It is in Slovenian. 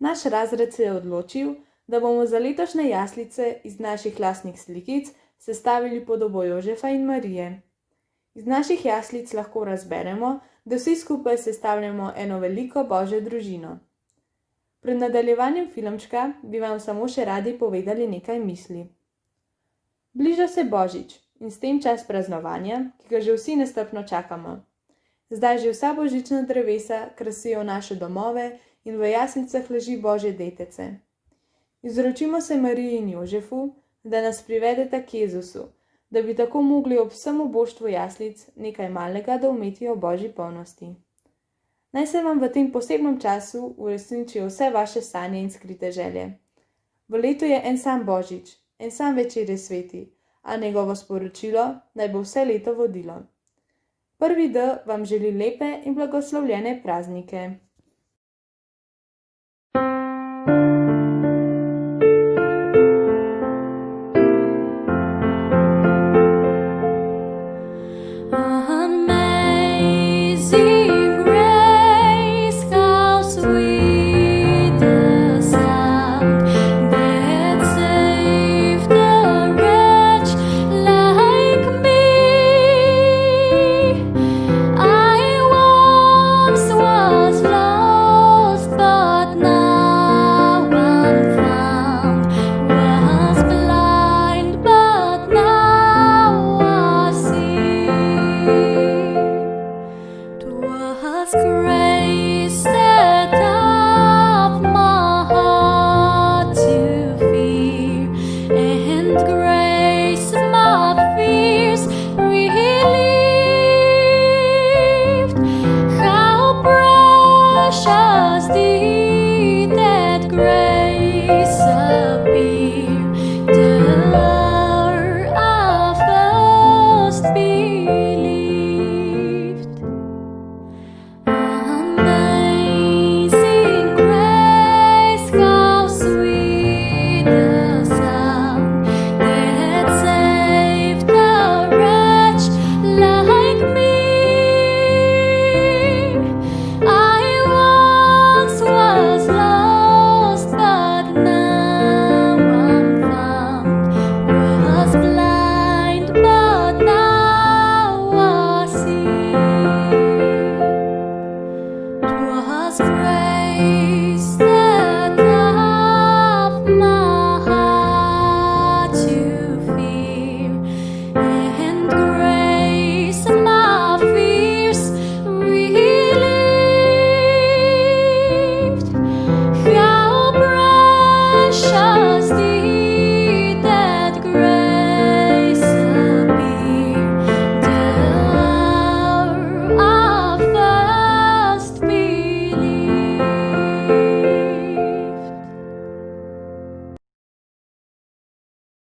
Naš razred se je odločil, da bomo za letošnje jaslice iz naših lastnih slikic sestavili podobo Jožefa in Marije. Iz naših jaslic lahko razberemo, da vsi skupaj sestavljamo eno veliko božjo družino. Pred nadaljevanjem filmčka bi vam samo še radi povedali nekaj misli. Bliža se Božič in s tem čas praznovanja, ki ga že vsi nestrpno čakamo. Zdaj že vsa božična drevesa krasijo naše domove in v jaslicah leži Božje detece. Izročimo se Mariji in Jožefu, da nas privedeta k Jezusu, da bi tako mogli ob vsem oboštvu jaslic nekaj malega doumeti o Božji polnosti. Naj se vam v tem posebnem času uresničijo vse vaše sanje in skrite želje. V letu je en sam Božič, en sam večer je sveti, a njegovo sporočilo naj bo vse leto vodilo. Prvi D vam želi lepe in blagoslovljene praznike. Grace